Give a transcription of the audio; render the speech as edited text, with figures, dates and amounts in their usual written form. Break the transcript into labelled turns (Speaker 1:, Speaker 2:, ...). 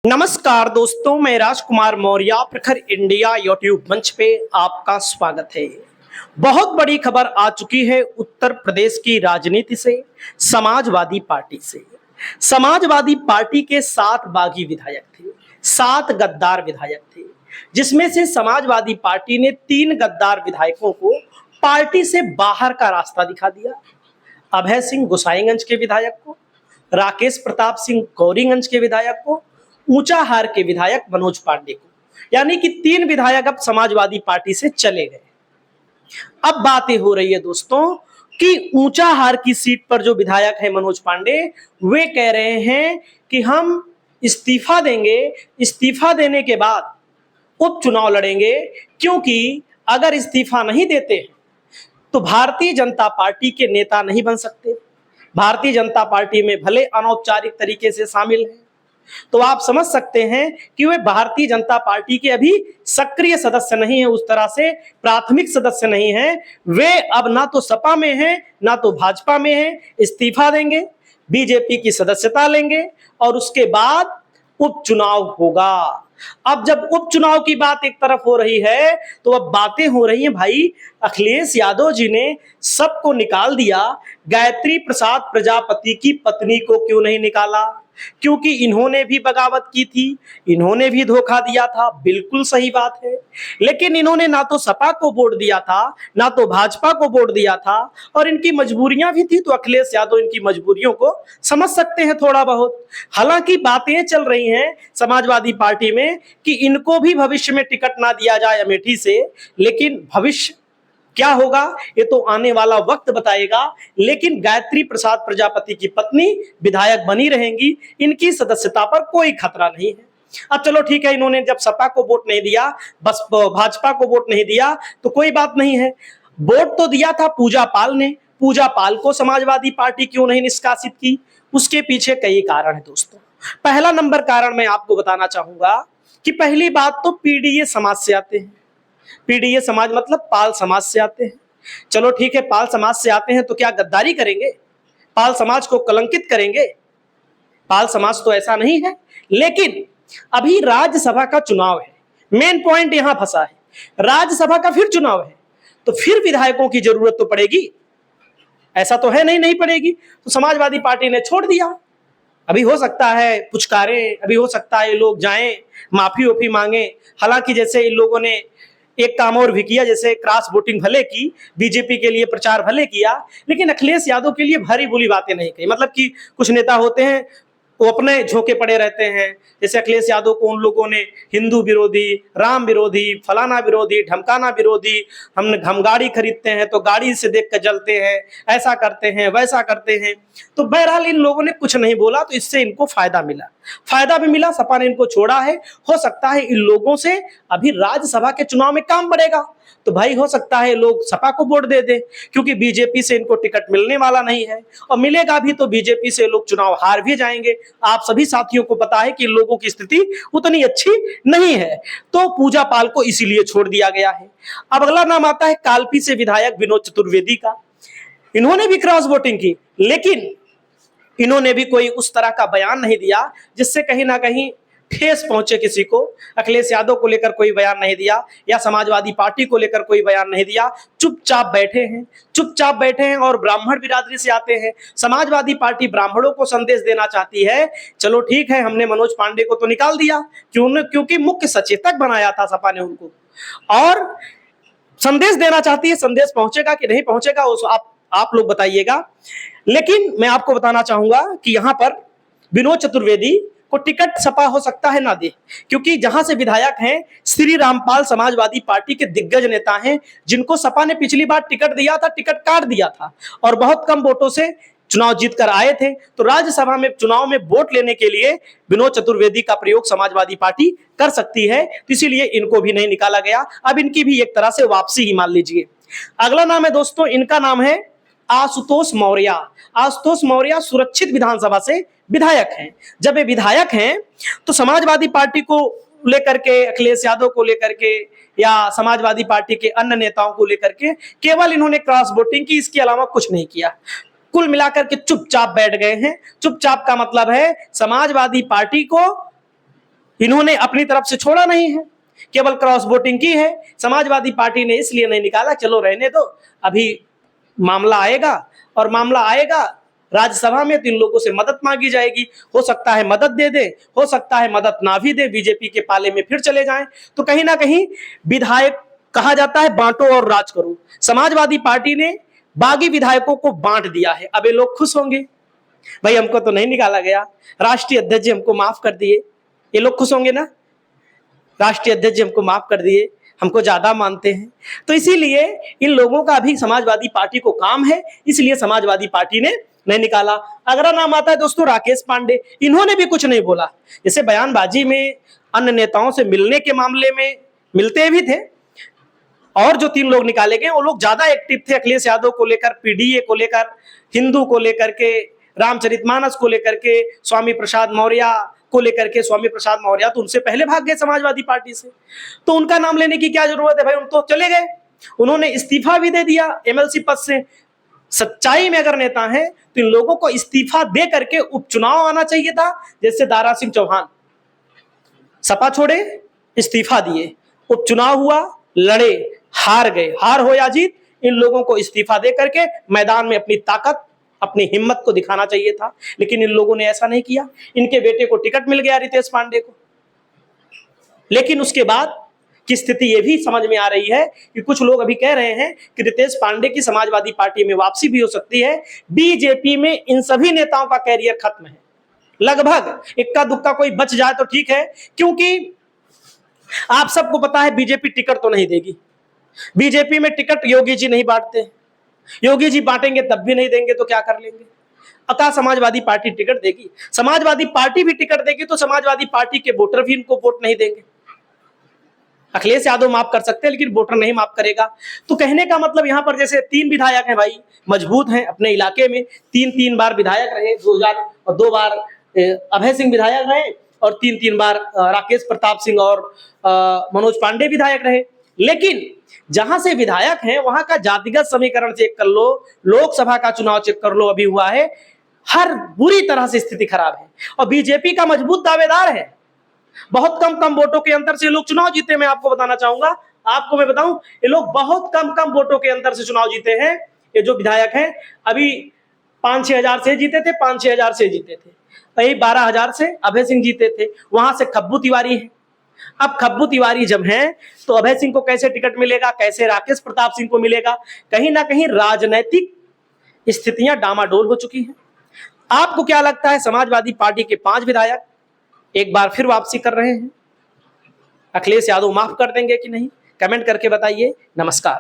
Speaker 1: नमस्कार दोस्तों, मैं राजकुमार मौर्य प्रखर इंडिया यूट्यूब मंच पे आपका स्वागत है। बहुत बड़ी खबर आ चुकी है उत्तर प्रदेश की राजनीति से, समाजवादी पार्टी से। समाजवादी पार्टी के 7 बागी विधायक थे, 7 गद्दार विधायक थे, जिसमें से समाजवादी पार्टी ने 3 गद्दार विधायकों को पार्टी से बाहर का रास्ता दिखा दिया। अभय सिंह गोसाईगंज के विधायक को, राकेश प्रताप सिंह गौरीगंज के विधायक को, ऊंचाहार के विधायक मनोज पांडे को, यानी कि 3 विधायक अब समाजवादी पार्टी से चले गए। अब बातें हो रही है दोस्तों कि ऊंचाहार की सीट पर जो विधायक है मनोज पांडे, वे कह रहे हैं कि हम इस्तीफा देंगे, इस्तीफा देने के बाद उपचुनाव लड़ेंगे, क्योंकि अगर इस्तीफा नहीं देते तो भारतीय जनता पार्टी के नेता नहीं बन सकते। भारतीय जनता पार्टी में भले अनौपचारिक तरीके से शामिल हैं, तो आप समझ सकते हैं कि वे भारतीय जनता पार्टी के अभी सक्रिय सदस्य नहीं है, उस तरह से प्राथमिक सदस्य नहीं है। वे अब ना तो सपा में हैं, ना तो भाजपा में हैं। इस्तीफा देंगे, बीजेपी की सदस्यता लेंगे और उसके बाद उपचुनाव होगा। अब जब उपचुनाव की बात एक तरफ हो रही है, तो अब बातें हो रही हैं, भाई अखिलेश यादव जी ने सबको निकाल दिया, गायत्री प्रसाद प्रजापति की पत्नी को क्यों नहीं निकाला? क्योंकि इन्होंने भी बगावत की थी, इन्होंने भी धोखा दिया था, बिल्कुल सही बात है। लेकिन इन्होंने ना तो सपा को वोट दिया था, ना तो भाजपा को वोट दिया था, और इनकी मजबूरियां भी थी, तो अखिलेश यादव इनकी मजबूरियों को समझ सकते हैं थोड़ा बहुत। हालांकि बातें चल रही हैं समाजवादी पार्टी में कि इनको भी भविष्य में टिकट ना दिया जाए अमेठी से, लेकिन भविष्य क्या होगा ये तो आने वाला वक्त बताएगा। लेकिन गायत्री प्रसाद प्रजापति की पत्नी विधायक बनी रहेंगी, इनकी सदस्यता पर कोई खतरा नहीं है। अब चलो ठीक है, इन्होंने जब सपा को वोट नहीं दिया, बस भाजपा को वोट नहीं दिया, तो कोई बात नहीं है। वोट तो दिया था पूजा पाल ने, पूजा पाल को समाजवादी पार्टी क्यों नहीं निष्कासित की? उसके पीछे कई कारण है दोस्तों। पहला नंबर कारण मैं आपको बताना चाहूंगा कि पहली बात तो पीडीए समाज से आते हैं। पीडीए समाज मतलब पाल समाज से आते हैं। चलो ठीक है, पाल समाज से आते हैं तो क्या गद्दारी करेंगे? पाल समाज को कलंकित करेंगे? पाल समाज तो ऐसा नहीं है। लेकिन अभी राज्यसभा का चुनाव है, मेन पॉइंट यहां फंसा है। राज्यसभा का फिर चुनाव है, तो फिर विधायकों की जरूरत तो पड़ेगी। ऐसा तो है नहीं पड़ेगी। तो समाजवादी पार्टी ने छोड़ दिया। अभी हो सकता है पुचकारें, अभी हो सकता है ये लोग जाएं, माफी ओफी मांगे। हालांकि जैसे इन लोगों ने एक काम और भी किया, जैसे क्रॉस वोटिंग भले की, बीजेपी के लिए प्रचार भले किया, लेकिन अखिलेश यादव के लिए भारी बुरी बातें नहीं कही। मतलब कि कुछ नेता होते हैं वो अपने झोंके पड़े रहते हैं। जैसे अखिलेश यादव को उन लोगों ने हिंदू विरोधी, राम विरोधी, फलाना विरोधी, ढमकाना विरोधी, हम गाड़ी खरीदते हैं तो गाड़ी से देख कर जलते हैं, ऐसा करते हैं, वैसा करते हैं। तो बहरहाल इन लोगों ने कुछ नहीं बोला, तो इससे इनको फायदा मिला। फायदा भी मिला, सपा ने इनको छोड़ा है। हो सकता है इन लोगों से अभी राज्यसभा के चुनाव में काम बढ़ेगा, तो भाई हो सकता है लोग सपा को वोट दे दे, क्योंकि बीजेपी से इनको टिकट मिलने वाला नहीं है, और मिलेगा भी तो बीजेपी से लोग चुनाव हार भी जाएंगे। आप सभी साथियों को पता है कि इन लोगों की स्थिति उतनी अच्छी नहीं है। तो पूजा पाल को इसीलिए छोड़ दिया गया है। अब अगला नाम आता है कालपी से विधायक विनोद चतुर्वेदी का। इन्होंने भी क्रॉस वोटिंग की, लेकिन इन्होंने भी कोई उस तरह का बयान नहीं दिया जिससे कहीं ना कहीं ठेस पहुंचे किसी को। अखिलेश यादव को लेकर कोई बयान नहीं दिया, या समाजवादी पार्टी को लेकर कोई बयान नहीं दिया। चुपचाप बैठे हैं, चुपचाप बैठे हैं, और ब्राह्मण बिरादरी से आते हैं। समाजवादी पार्टी ब्राह्मणों को संदेश देना चाहती है, चलो ठीक है हमने मनोज पांडे को तो निकाल दिया, क्योंकि मुख्य सचेतक बनाया था सपा ने उनको, और संदेश देना चाहती है। संदेश पहुंचेगा कि नहीं पहुंचेगा उस आप लोग बताइएगा। लेकिन मैं आपको बताना चाहूंगा कि यहां पर विनोद चतुर्वेदी को टिकट सपा हो सकता है ना दे, क्योंकि जहां से विधायक हैं श्री रामपाल समाजवादी पार्टी के दिग्गज नेता हैं, जिनको सपा ने पिछली बार टिकट दिया था, टिकट काट दिया था, और बहुत कम वोटों से चुनाव जीतकर आए थे। तो राज्यसभा में चुनाव में वोट लेने के लिए विनोद चतुर्वेदी का प्रयोग समाजवादी पार्टी कर सकती है, तो इसीलिए इनको भी नहीं निकाला गया। अब इनकी भी एक तरह से वापसी ही मान लीजिए। अगला नाम है दोस्तों, इनका नाम है आशुतोष मौर्य। आशुतोष मौर्य सुरक्षित विधानसभा से विधायक हैं। जब ये विधायक हैं तो समाजवादी पार्टी को लेकर के, अखिलेश यादव को लेकर के, या समाजवादी पार्टी के अन्य नेताओं को लेकर के केवल इन्होंने क्रॉस वोटिंग की, इसके अलावा कुछ नहीं किया। कुल मिलाकर के चुपचाप बैठ गए हैं। चुपचाप का मतलब है समाजवादी पार्टी को इन्होंने अपनी तरफ से छोड़ा नहीं है, केवल क्रॉस वोटिंग की है। समाजवादी पार्टी ने इसलिए नहीं निकाला, चलो रहने दो, अभी मामला आएगा, और मामला आएगा राज्यसभा में तो इन लोगों से मदद मांगी जाएगी, हो सकता है मदद दे दे, हो सकता है मदद ना भी दे, बीजेपी के पाले में फिर चले जाएं। तो कहीं ना कहीं विधायक कहा जाता है बांटो और राज करो। समाजवादी पार्टी ने बागी विधायकों को बांट दिया है। अब ये लोग खुश होंगे, भाई हमको तो नहीं निकाला गया, राष्ट्रीय अध्यक्ष जी हमको माफ कर दिए, ये लोग खुश होंगे ना, राष्ट्रीय अध्यक्ष जी हमको माफ कर दिए, हमको ज्यादा मानते हैं। तो इसीलिए इन लोगों का भी समाजवादी पार्टी को काम है, इसलिए समाजवादी पार्टी ने नहीं निकाला। अगला नाम आता है दोस्तों राकेश पांडे, इन्होंने भी कुछ नहीं बोला। जैसे बयानबाजी में अन्य नेताओं से मिलने के मामले में मिलते भी थे, और जो 3 लोग निकाले गए वो लोग ज्यादा एक्टिव थे, अखिलेश यादव को लेकर, पीडीए को लेकर, हिंदू को लेकर के, रामचरितमानस को लेकर के, स्वामी प्रसाद मौर्य को लेकर के। स्वामी प्रसाद मौर्य तो उनसे पहले भाग गए समाजवादी पार्टी से, तो उनका नाम लेने की क्या जरूरत है भाई, उन तो चले गए, उन्होंने इस्तीफा भी दे दिया एमएलसी पद से। सच्चाई में अगर नेता हैं तो इन लोगों को इस्तीफा दे करके उपचुनाव आना चाहिए था। जैसे दारा सिंह चौहान सपा छोड़े, इस्तीफा दिए, उपचुनाव हुआ, लड़े, हार गए, हार हो या जीत, इन लोगों को इस्तीफा दे करके मैदान में अपनी ताकत, अपनी हिम्मत को दिखाना चाहिए था, लेकिन इन लोगों ने ऐसा नहीं किया। इनके बेटे को टिकट मिल गया, रितेश पांडे को, लेकिन उसके बाद की स्थिति यह भी समझ में आ रही है कि कुछ लोग अभी कह रहे हैं कि रितेश पांडे की समाजवादी पार्टी में वापसी भी हो सकती है। बीजेपी में इन सभी नेताओं का कैरियर खत्म है, लगभग इक्का दुक्का कोई बच जाए तो ठीक है, क्योंकि आप सबको पता है बीजेपी टिकट तो नहीं देगी। बीजेपी में टिकट योगी जी नहीं बांटते, योगी जी बांटेंगे तब भी नहीं देंगे तो क्या कर लेंगे। अतः समाजवादी पार्टी टिकट देगी, समाजवादी पार्टी भी टिकट देगी तो समाजवादी पार्टी के वोटर भी इनको वोट नहीं देंगे। अखिलेश यादव माफ कर सकते हैं लेकिन वोटर नहीं माफ करेगा। तो कहने का मतलब यहाँ पर जैसे 3 विधायक हैं भाई, मजबूत हैं अपने इलाके में, 3 बार विधायक रहे, 2 बार अभय सिंह विधायक रहे, और 3 बार राकेश प्रताप सिंह और मनोज पांडे विधायक रहे। लेकिन जहां से विधायक हैं वहां का जातिगत समीकरण चेक कर लो, लोकसभा का चुनाव चेक कर लो, अभी हुआ है, हर बुरी तरह से स्थिति खराब है। और बीजेपी का मजबूत दावेदार है, बहुत कम वोटों के अंतर से लोग चुनाव जीते। मैं आपको बताना चाहूंगा, आपको मैं बताऊं, ये लोग बहुत कम वोटों के अंतर से चुनाव जीते हैं। ये जो विधायक हैं अभी 5-6 हजार से जीते थे, 5-6 हजार से जीते थे, वही 12 हजार से अभय सिंह जीते थे, वहां से खब्बू तिवारी है। अब खब्बू तिवारी जब हैं तो अभय सिंह को कैसे टिकट मिलेगा, कैसे राकेश प्रताप सिंह को मिलेगा। कहीं ना कहीं राजनीतिक स्थितियां डामाडोल हो चुकी हैं। आपको क्या लगता है, समाजवादी पार्टी के 5 विधायक एक बार फिर वापसी कर रहे हैं, अखिलेश यादव माफ कर देंगे कि नहीं? कमेंट करके बताइए। नमस्कार।